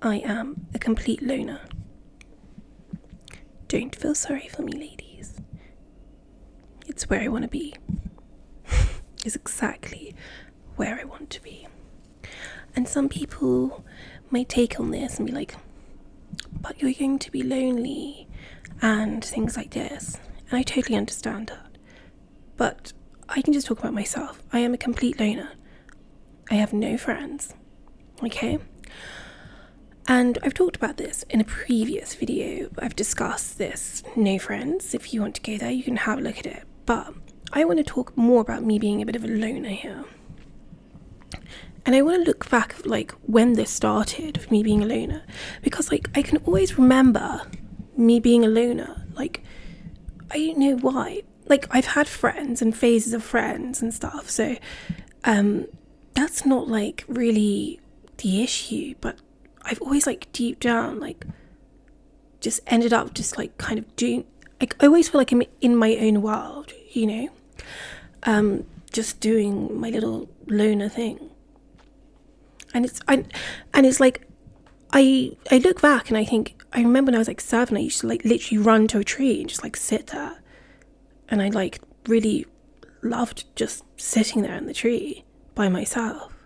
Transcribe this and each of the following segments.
I am a complete loner. Don't feel sorry for me, ladies. It's where I want to be. It's exactly where I want to be. And some people might take on this and be like, but you're going to be lonely and things like this. And I totally understand that. But I can just talk about myself. I am a complete loner. I have no friends. Okay? And I've talked about this in a previous video. I've discussed this, no friends. If you want to go there, you can have a look at it. But I want to talk more about me being a bit of a loner here. And I want to look back at like when this started, of me being a loner. Because like I can always remember me being a loner. Like, I don't know why. Like, I've had friends and phases of friends and stuff. So that's not like really the issue. But I've always like deep down like just ended up just like kind of doing, like I always feel like I'm in my own world, you know, just doing my little loner thing. And it's like I look back and I think, I remember when I was like 7, I used to like literally run to a tree and just like sit there. And I like really loved just sitting there in the tree by myself.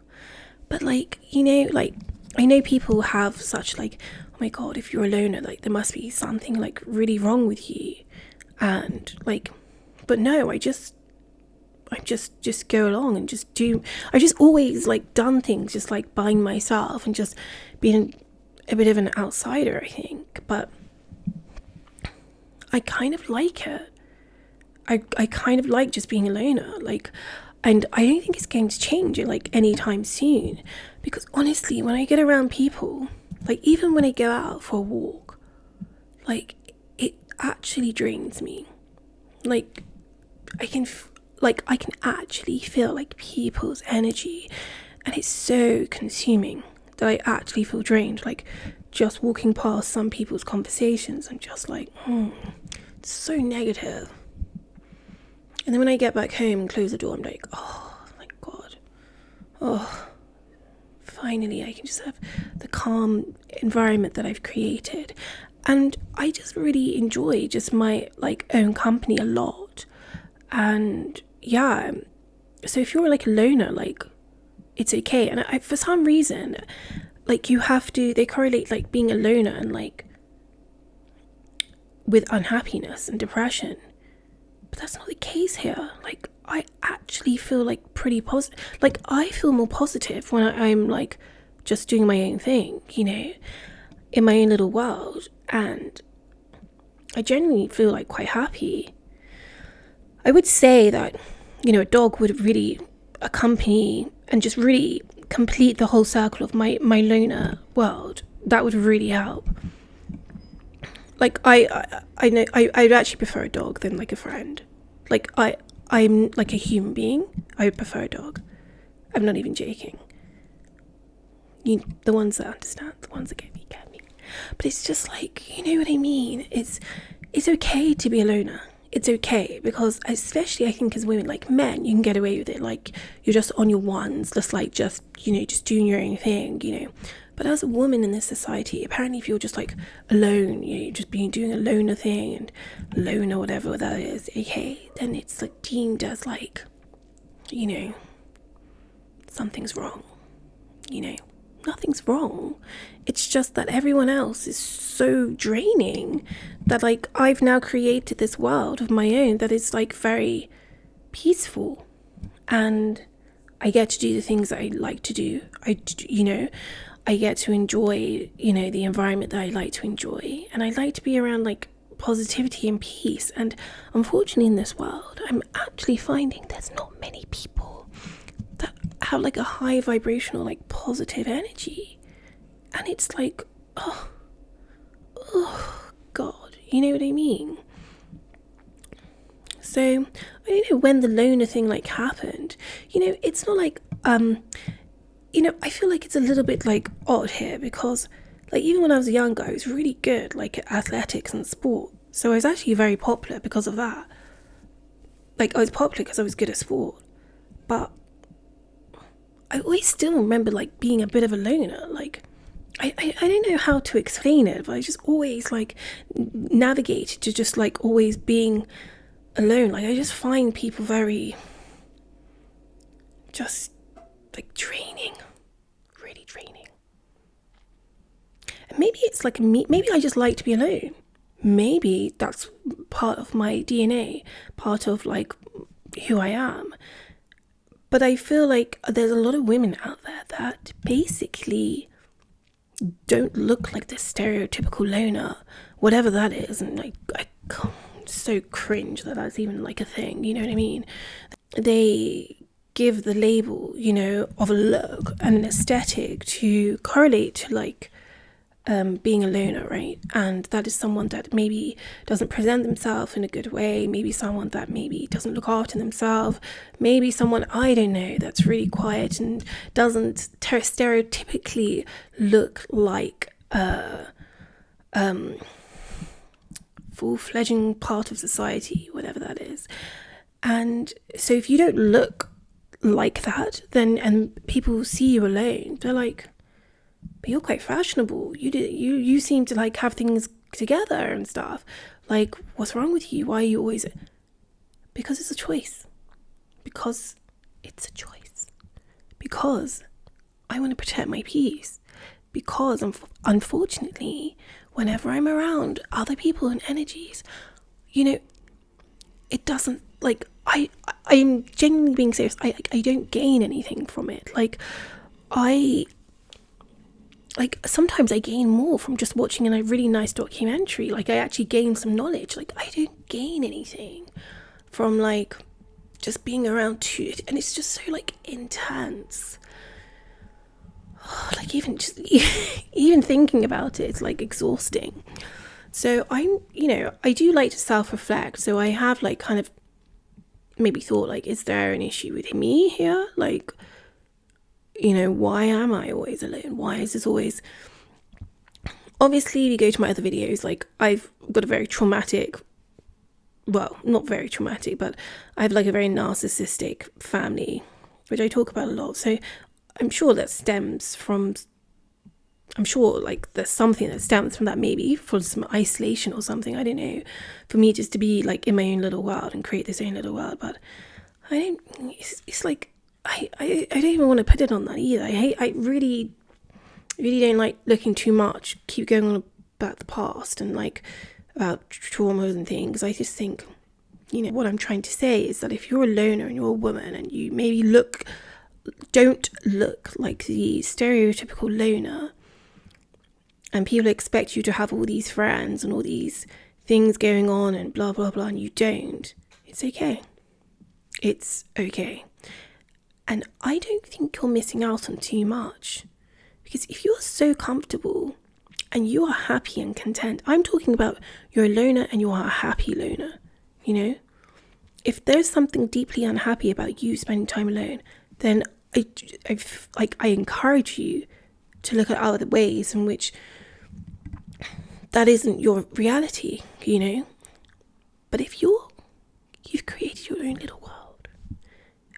But like, you know, like I know people have such like, oh my God, if you're a loner, like there must be something like really wrong with you. And like, but no, I just go along and just do. I just always like done things just like by myself and just being a bit of an outsider, I think. But I kind of like it. I kind of like just being a loner, like, and I don't think it's going to change it like anytime soon, because honestly, when I get around people, like even when I go out for a walk, like it actually drains me. Like I can actually feel like people's energy, and it's so consuming that I actually feel drained. Like just walking past some people's conversations, I'm just like, it's so negative. And then when I get back home and close the door, I'm like, oh my God, oh, finally I can just have the calm environment that I've created. And I just really enjoy just my like own company a lot. And yeah, so if you're like a loner, like it's okay. And I, for some reason, like you have to, they correlate like being a loner and like with unhappiness and depression. But that's not the case here. Like I actually feel like pretty positive. Like I feel more positive when I'm like just doing my own thing, you know, in my own little world. And I genuinely feel like quite happy. I would say that, you know, a dog would really accompany and just really complete the whole circle of my loner world. That would really help. Like I know I'd actually prefer a dog than like a friend. Like I'm like a human being. I would prefer a dog. I'm not even joking. The ones that understand, the ones that get me. But it's just like, you know what I mean? It's okay to be a loner. It's okay, because especially I think as women, like men, you can get away with it. Like you're just on your ones, just like you know, just doing your own thing, you know. But as a woman in this society, apparently if you're just like alone, you know, you're just doing a loner thing and loner whatever that is, okay, then it's like deemed as like, you know, something's wrong, you know. Nothing's wrong. It's just that everyone else is so draining that like I've now created this world of my own that is like very peaceful, and I get to do the things that I like to do. You know, I get to enjoy, you know, the environment that I like to enjoy, and I like to be around like positivity and peace. And unfortunately in this world, I'm actually finding there's not many people that have like a high vibrational like positive energy, and it's like oh God, you know what I mean? So I don't know when the loner thing like happened, you know. It's not like you know, I feel like it's a little bit like odd here, because like even when I was younger I was really good like at athletics and sport, so I was actually very popular because of that. Like I was popular because I was good at sport, but I always still remember like being a bit of a loner. Like I don't know how to explain it, but I just always like navigate to just like always being alone. Like I just find people very just like draining, really draining. And maybe it's like me, maybe I just like to be alone. Maybe that's part of my DNA, part of like who I am. But I feel like there's a lot of women out there that basically don't look like the stereotypical loner, whatever that is. And I so cringe that that's even like a thing, you know what I mean? They give the label, you know, of a look and an aesthetic to correlate to like being a loner, right? And that is someone that maybe doesn't present themselves in a good way, maybe someone that maybe doesn't look after themselves, maybe someone, I don't know, that's really quiet and doesn't stereotypically look like a full-fledged part of society, whatever that is. And so if you don't look like that, then and people see you alone, they're like, but you're quite fashionable. You seem to like have things together and stuff. Like, what's wrong with you? Why are you always? Because it's a choice. Because it's a choice. Because I want to protect my peace. Because unfortunately, whenever I'm around other people and energies, you know, it doesn't like I'm genuinely being serious. I don't gain anything from it. Like sometimes I gain more from just watching a really nice documentary. Like I actually gain some knowledge. Like I don't gain anything from like just being around too, and it's just so like intense. Like even thinking about it, it's like exhausting. So I do like to self-reflect. So I have like kind of maybe thought like, is there an issue with me here? Like, you know, why am I always alone? Why is this always... Obviously, if you go to my other videos, like I've got a very traumatic, well, not very traumatic, but I have like a very narcissistic family, which I talk about a lot. So I'm sure that stems from, I'm sure like there's something that stems from that, maybe for some isolation or something, I don't know, for me just to be like in my own little world and create this own little world. But I don't, it's like, I don't even want to put it on that either. I really don't like looking too much, keep going on about the past and like about traumas and things. I just think, you know, what I'm trying to say is that if you're a loner and you're a woman and you maybe don't look like the stereotypical loner, and people expect you to have all these friends and all these things going on and blah blah blah, and you don't, it's okay. It's okay. And I don't think you're missing out on too much. Because if you're so comfortable and you are happy and content, I'm talking about you're a loner and you are a happy loner, you know? If there's something deeply unhappy about you spending time alone, then I encourage you to look at other ways in which that isn't your reality, you know? But if you've created your own little world,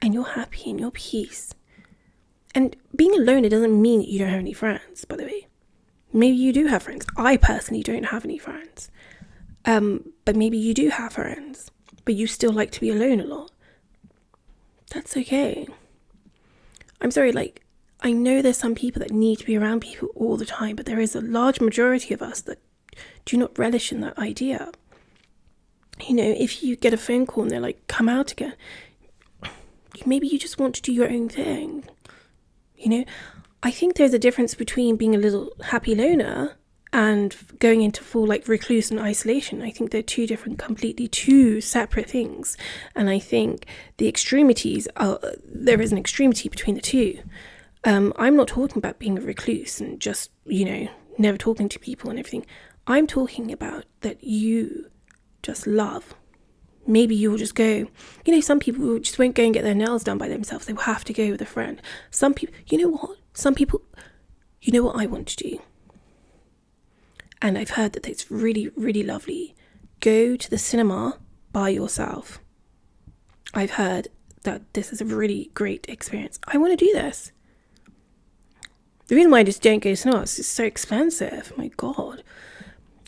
and you're happy in your peace. And being alone, it doesn't mean that you don't have any friends, by the way. Maybe you do have friends. I personally don't have any friends. But maybe you do have friends, but you still like to be alone a lot. That's okay. I'm sorry, like, I know there's some people that need to be around people all the time, but there is a large majority of us that do not relish in that idea. You know, if you get a phone call and they're like, come out again, maybe you just want to do your own thing. You know, I think there's a difference between being a little happy loner and going into full like recluse and isolation. I think they're completely two separate things. And I think the extremities there is an extremity between the two. I'm not talking about being a recluse and just, you know, never talking to people and everything. I'm talking about that you just love. Maybe you'll just go, you know, some people just won't go and get their nails done by themselves. They will have to go with a friend. Some people, you know what? Some people, you know what I want to do? And I've heard that it's really, really lovely. Go to the cinema by yourself. I've heard that this is a really great experience. I want to do this. The reason why I just don't go to cinema is it's so expensive. My God.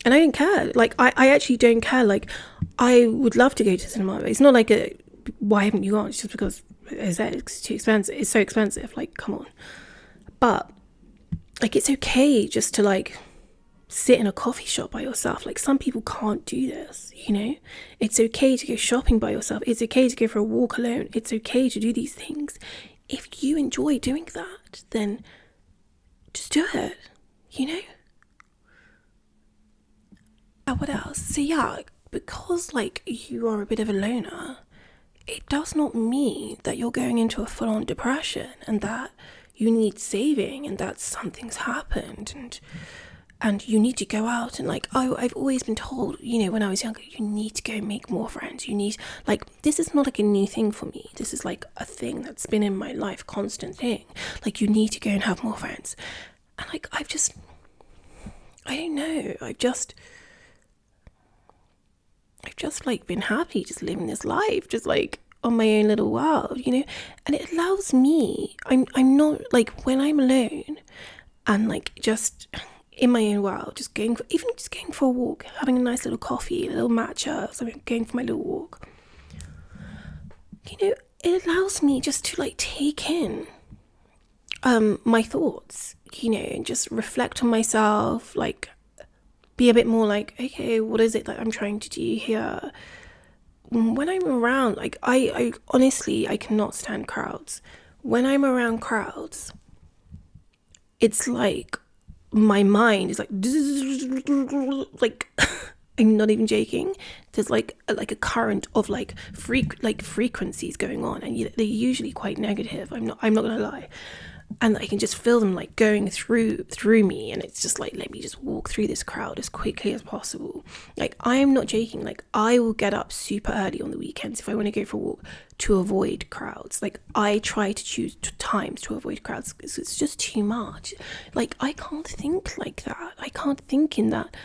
And I don't care. Like, I actually don't care. Like, I would love to go to cinema. It's not like why haven't you gone? It's just because, as I said, it's too expensive. It's so expensive. Like, come on. But, like, it's okay just to, like, sit in a coffee shop by yourself. Like, some people can't do this, you know? It's okay to go shopping by yourself. It's okay to go for a walk alone. It's okay to do these things. If you enjoy doing that, then just do it, you know? What else? So yeah, because like you are a bit of a loner, it does not mean that you're going into a full-on depression and that you need saving and that something's happened and you need to go out and like, I've always been told, you know, when I was younger, you need to go make more friends. You need, like, this is not like a new thing for me. This is like a thing that's been in my life, constant thing. Like, you need to go and have more friends. And like, I don't know. I've just like been happy just living this life, just like on my own little world, you know? And it allows me, I'm not like when I'm alone and like just in my own world, just going for a walk, having a nice little coffee, a little matcha, something, going for my little walk. You know, it allows me just to like take in my thoughts, you know, and just reflect on myself, like be a bit more like, okay, what is it that I'm trying to do here? When I'm around, like, I honestly, I cannot stand crowds. When I'm around crowds, it's like my mind is like I'm not even joking. There's like a current of like frequencies going on, and they're usually quite negative. I'm not gonna lie. And I can just feel them like going through me, and it's just like, let me just walk through this crowd as quickly as possible. Like, I am not joking. Like, I will get up super early on the weekends if I want to go for a walk to avoid crowds. Like, I try to choose times to avoid crowds because it's just too much. Like, I can't think like that. I can't think in that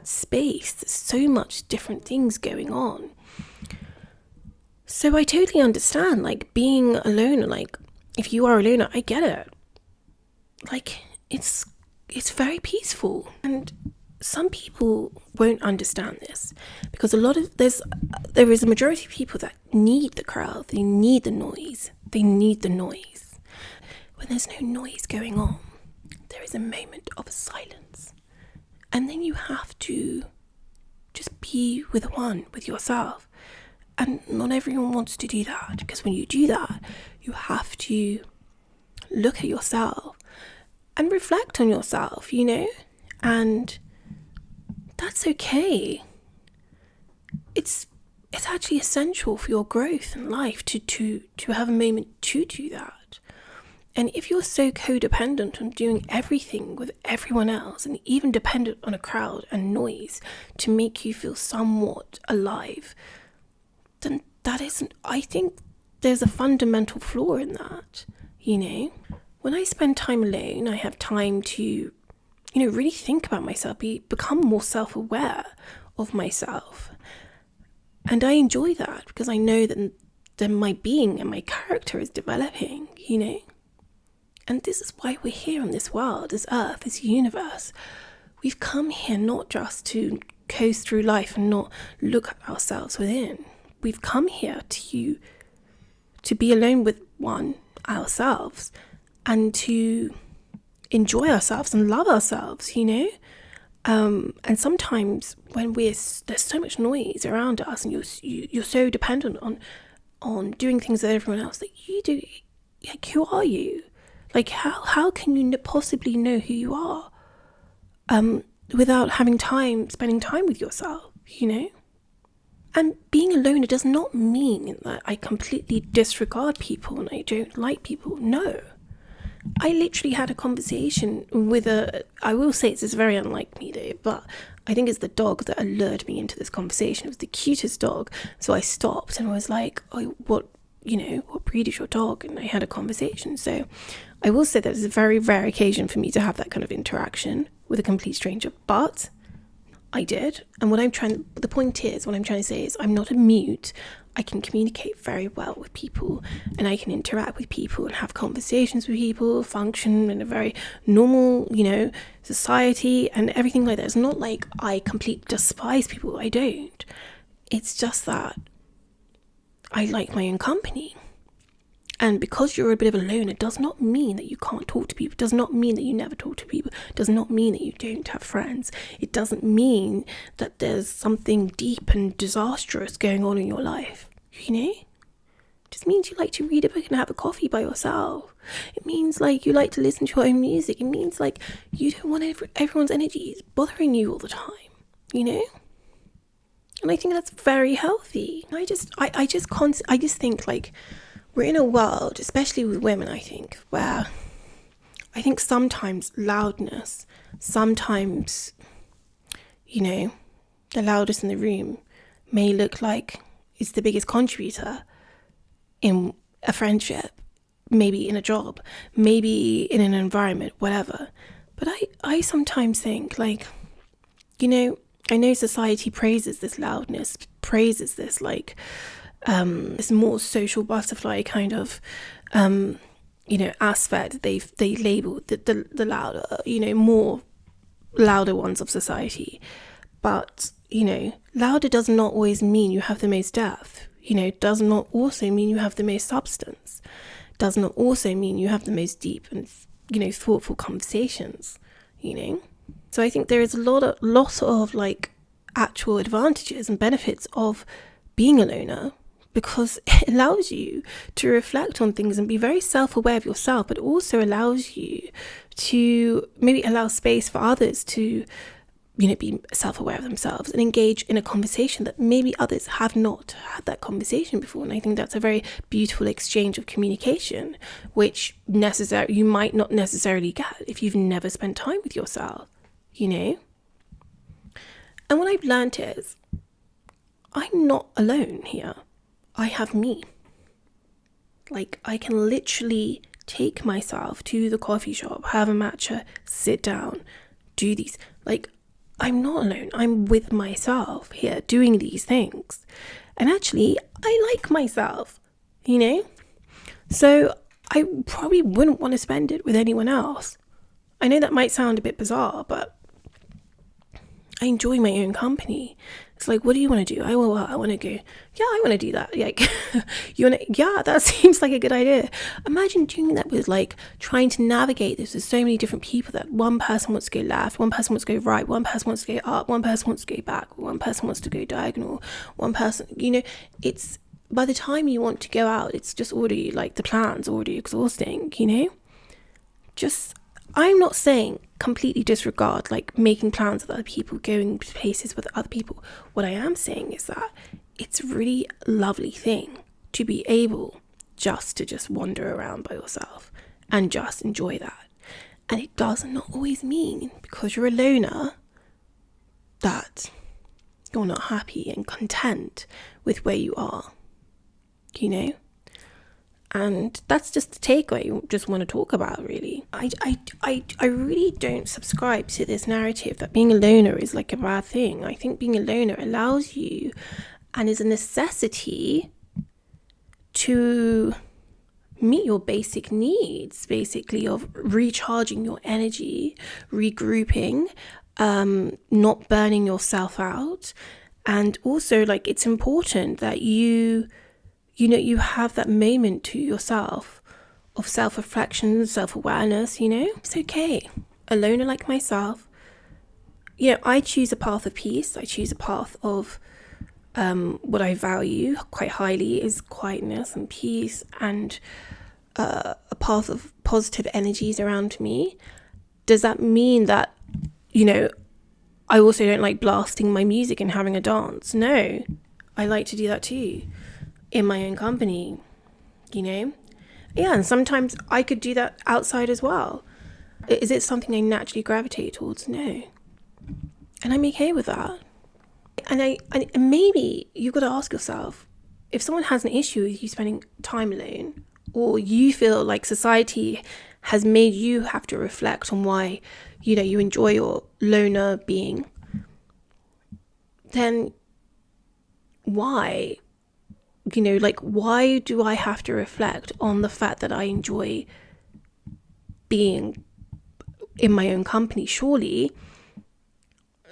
space. There's so much different things going on. So I totally understand, like, being alone, like, if you are a loner, I get it. Like, it's very peaceful. And some people won't understand this because there is a majority of people that need the crowd. They need the noise. When there's no noise going on, there is a moment of silence. And then you have to just be with yourself. And not everyone wants to do that, because when you do that, you have to look at yourself and reflect on yourself, you know? And that's okay. It's actually essential for your growth in life to have a moment to do that. And if you're so codependent on doing everything with everyone else, and even dependent on a crowd and noise to make you feel somewhat alive, then I think there's a fundamental flaw in that, you know? When I spend time alone, I have time to, you know, really think about myself, become more self-aware of myself. And I enjoy that because I know that my being and my character is developing, you know? And this is why we're here on this world, this earth, this universe. We've come here not just to coast through life and not look at ourselves within. We've come here to be alone with ourselves and to enjoy ourselves and love ourselves, you know? And sometimes when there's so much noise around us and you're so dependent on doing things that everyone else that you do, like, who are you? Like, how can you possibly know who you are without spending time with yourself, you know? And being alone, it does not mean that I completely disregard people and I don't like people. No. I literally had a conversation with I will say it's very unlike me though, but I think it's the dog that allured me into this conversation. It was the cutest dog. So I stopped and was like, oh, what breed is your dog? And I had a conversation. So I will say that it's a very rare occasion for me to have that kind of interaction with a complete stranger, but I did. And what I'm trying to say is I'm not a mute. I can communicate very well with people, and I can interact with people and have conversations with people, function in a very normal, society and everything like that. It's not like I completely despise people. I don't. It's just that I like my own company. And because you're a bit of a loner does not mean that you can't talk to people. It does not mean that you never talk to people. It does not mean that you don't have friends. It doesn't mean that there's something deep and disastrous going on in your life. It just means you like to read a book and have a coffee by yourself. It means like you like to listen to your own music. It means like you don't want everyone's energy bothering you all the time, And I think that's very healthy. I just think like we're in a world, especially with women, I think, where I think sometimes loudness, sometimes, the loudest in the room may look like it's the biggest contributor in a friendship, maybe in a job, maybe in an environment, whatever. But I sometimes think like, I know society praises this loudness, praises this like, this more social butterfly kind of, aspect. They label the louder, more louder ones of society. But, louder does not always mean you have the most depth. Does not also mean you have the most substance. Does not also mean you have the most deep and, thoughtful conversations, So I think there is a lot of like actual advantages and benefits of being a loner, because it allows you to reflect on things and be very self-aware of yourself, but also allows you to maybe allow space for others to, be self-aware of themselves and engage in a conversation that maybe others have not had that conversation before. And I think that's a very beautiful exchange of communication, which you might not necessarily get if you've never spent time with yourself, And what I've learned is I'm not alone here. I have me. Like, I can literally take myself to the coffee shop, have a matcha, sit down, do these. Like, I'm not alone. I'm with myself here doing these things. And actually, I like myself, So I probably wouldn't want to spend it with anyone else. I know that might sound a bit bizarre, but I enjoy my own company. It's like, what do you want to do? I want to go, yeah, I want to do that. Like, that seems like a good idea. Imagine doing that with like trying to navigate this with so many different people, that one person wants to go left, one person wants to go right, one person wants to go up, one person wants to go back, one person wants to go diagonal, one person, it's, by the time you want to go out, it's just already like the plan's already exhausting, I'm not saying completely disregard like making plans with other people, going places with other people. What I am saying is that it's a really lovely thing to be able to wander around by yourself and just enjoy that. And it does not always mean, because you're a loner, that you're not happy and content with where you are, And that's just the takeaway I just want to talk about, really. I really don't subscribe to this narrative that being a loner is like a bad thing. I think being a loner allows you and is a necessity to meet your basic needs, basically, of recharging your energy, regrouping, not burning yourself out. And also, like, it's important that you have that moment to yourself of self-reflection, self-awareness, It's okay. A loner like myself, I choose a path of peace. I choose a path of what I value quite highly is quietness and peace, and a path of positive energies around me. Does that mean that, I also don't like blasting my music and having a dance? No, I like to do that too. In my own company, Yeah, and sometimes I could do that outside as well. Is it something I naturally gravitate towards? No. And I'm okay with that. And maybe you've got to ask yourself, if someone has an issue with you spending time alone, or you feel like society has made you have to reflect on why, you enjoy your loner being, then why? Like, why do I have to reflect on the fact that I enjoy being in my own company? Surely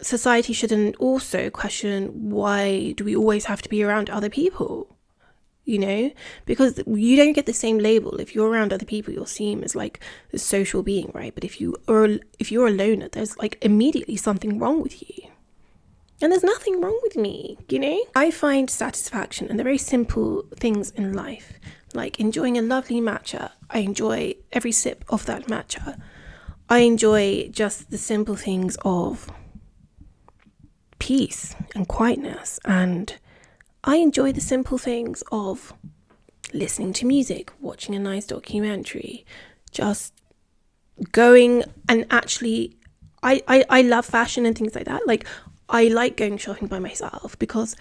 society shouldn't also question, why do we always have to be around other people? Because you don't get the same label. If you're around other people, you're seen as like a social being, right? But if you're a loner, there's like immediately something wrong with you. And there's nothing wrong with me, I find satisfaction in the very simple things in life, like enjoying a lovely matcha. I enjoy every sip of that matcha. I enjoy just the simple things of peace and quietness, and I enjoy the simple things of listening to music, watching a nice documentary, just going and actually, I love fashion and things like that. Like, I like going shopping by myself, because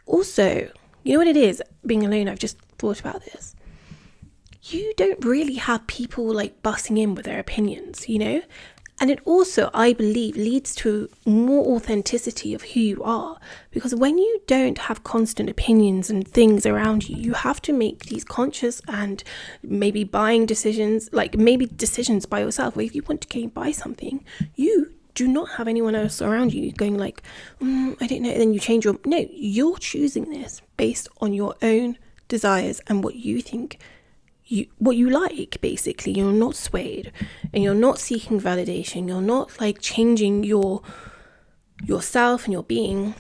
also, you know what it is, being alone, I've just thought about this. You don't really have people like busting in with their opinions, And it also, I believe, leads to more authenticity of who you are. Because when you don't have constant opinions and things around you, you have to make these conscious and maybe buying decisions, like maybe decisions by yourself, where if you want to go and buy something, you do not have anyone else around you going like, I don't know, and then you change no, you're choosing this based on your own desires and what you think what you like. Basically, you're not swayed, and you're not seeking validation. You're not like changing yourself and your being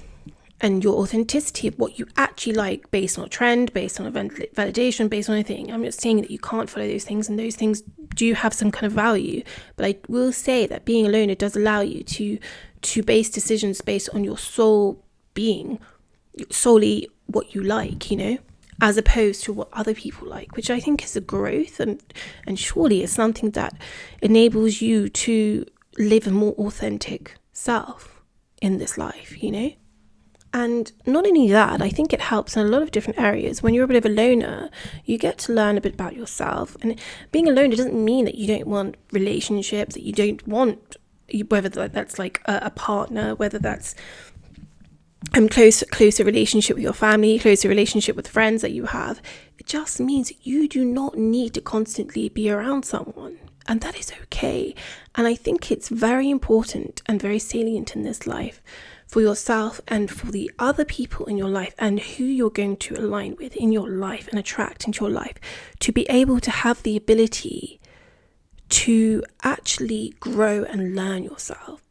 and your authenticity of what you actually like based on a trend, based on a validation, based on anything. I'm not saying that you can't follow those things, and those things do have some kind of value, but I will say that being alone, it does allow you to base decisions based on your soul being, solely what you like, as opposed to what other people like, which I think is a growth, and surely is something that enables you to live a more authentic self in this life, And not only that, I think it helps in a lot of different areas. When you're a bit of a loner, you get to learn a bit about yourself. And being a loner doesn't mean that you don't want relationships, that you don't want, whether that's like a partner, whether that's closer relationship with your family, closer relationship with friends that you have. It just means you do not need to constantly be around someone, and that is okay. And I think it's very important and very salient in this life for yourself and for the other people in your life, and who you're going to align with in your life and attract into your life, to be able to have the ability to actually grow and learn yourself.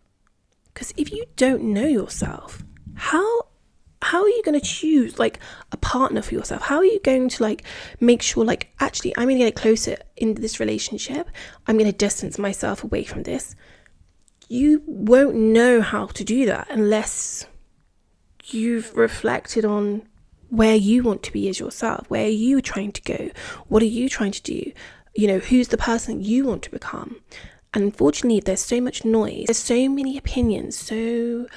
Because if you don't know yourself, how are you going to choose like a partner for yourself? How are you going to like make sure like, actually, I'm going to get closer in this relationship, I'm going to distance myself away from this? You won't know how to do that unless you've reflected on where you want to be as yourself. Where are you trying to go? What are you trying to do? Who's the person you want to become? And unfortunately, there's so much noise, there's so many opinions, so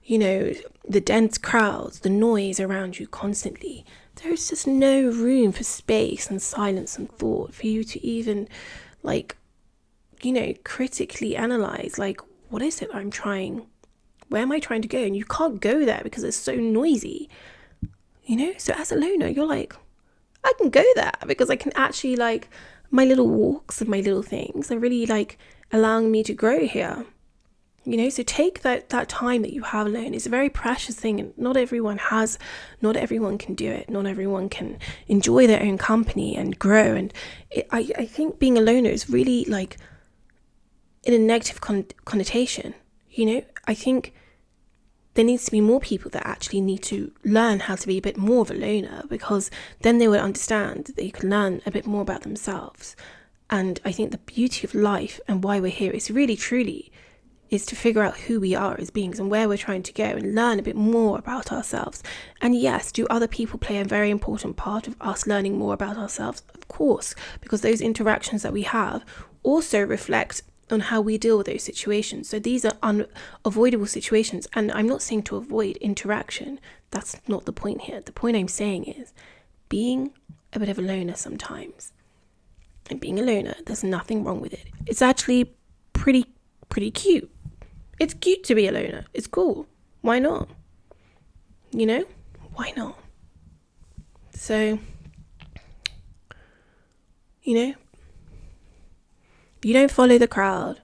the dense crowds, the noise around you constantly. There's just no room for space and silence and thought for you to even critically analyze, like, what is it I'm trying? Where am I trying to go? And you can't go there because it's so noisy, So as a loner, you're like, I can go there because I can actually my little walks and my little things are really allowing me to grow here. So take that time that you have alone. It's a very precious thing, and not everyone can do it. Not everyone can enjoy their own company and grow. And I think being a loner is really in a negative connotation. I think there needs to be more people that actually need to learn how to be a bit more of a loner, because then they would understand that they can learn a bit more about themselves. And I think the beauty of life and why we're here is really truly is to figure out who we are as beings and where we're trying to go, and learn a bit more about ourselves. And yes, do other people play a very important part of us learning more about ourselves? Of course, because those interactions that we have also reflect on how we deal with those situations. So these are unavoidable situations, and I'm not saying to avoid interaction. That's not the point here. The point I'm saying is being a bit of a loner sometimes. And being a loner, there's nothing wrong with it. It's actually pretty cute. It's cute to be a loner. It's cool. Why not? You know, why not? So, you know, you don't follow the crowd.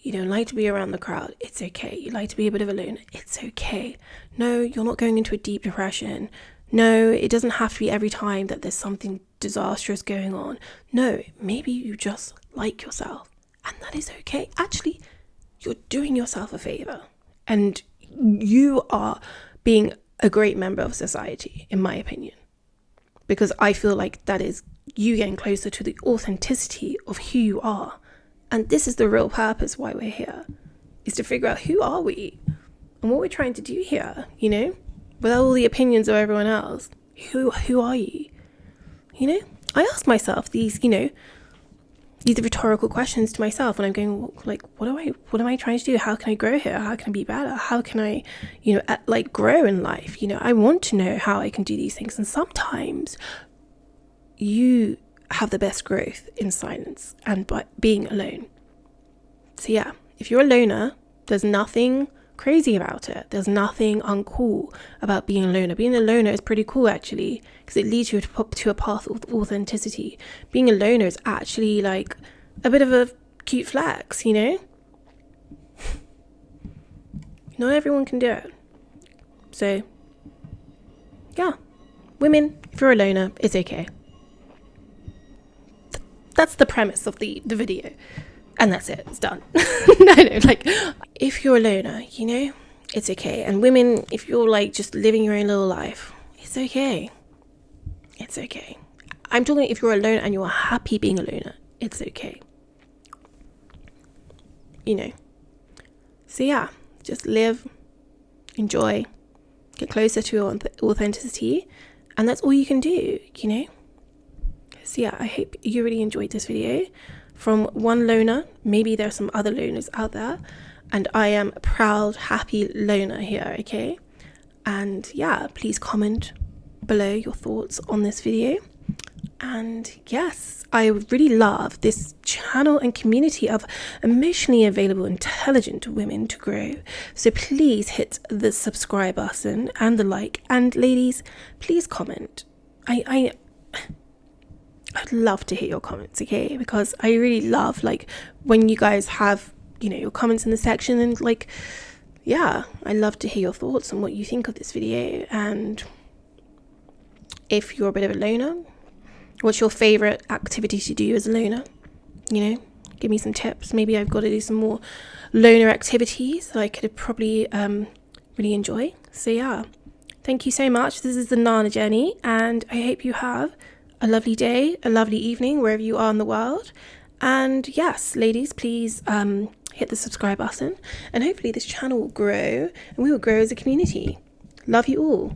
You don't like to be around the crowd. It's okay. You like to be a bit of a loner. It's okay. No, you're not going into a deep depression. No, it doesn't have to be every time that there's something disastrous going on. No, maybe you just like yourself, and that is okay. Actually, you're doing yourself a favor, and you are being a great member of society, in my opinion, because I feel like that is you getting closer to the authenticity of who you are. And this is the real purpose why we're here, is to figure out who are we and what we're trying to do here, you know, without all the opinions of everyone else. Who are you? You know, I ask myself these, you know, these rhetorical questions to myself when I'm going, like, what am I trying to do? How can I grow here? How can I be better? How can I, you know, like grow in life? You know, I want to know how I can do these things. And sometimes you have the best growth in silence and by being alone. So yeah, if you're a loner, there's nothing crazy about it. There's nothing uncool about being a loner. Being a loner is pretty cool, actually, because it leads you to a path of authenticity. Being a loner is actually like a bit of a cute flex, you know? Not everyone can do it. So yeah, women, if you're a loner, it's okay. That's the premise of the video. And that's it. It's done. No, like, if you're a loner, you know, it's okay. And women, if you're like just living your own little life, it's okay. It's okay. I'm talking if you're a loner and you're happy being a loner, it's okay. You know. So yeah, just live, enjoy, get closer to your authenticity. And that's all you can do, you know. So yeah, I hope you really enjoyed this video from one loner. Maybe there's some other loners out there, and I am a proud, happy loner here, okay? And yeah, please comment below your thoughts on this video. And yes, I really love this channel and community of emotionally available, intelligent women to grow. So please hit the subscribe button and the like, and ladies, please comment. I'd love to hear your comments, okay? Because I really love, like, when you guys have, you know, your comments in the section, and like, yeah, I love to hear your thoughts on what you think of this video. And if you're a bit of a loner, what's your favorite activity to do as a loner? You know, give me some tips. Maybe I've got to do some more loner activities that I could probably really enjoy. So yeah, thank you so much. This is the Nana Journey, and I hope you have a lovely day, a lovely evening, wherever you are in the world. And yes, ladies, please hit the subscribe button, and hopefully this channel will grow and we will grow as a community. Love you all.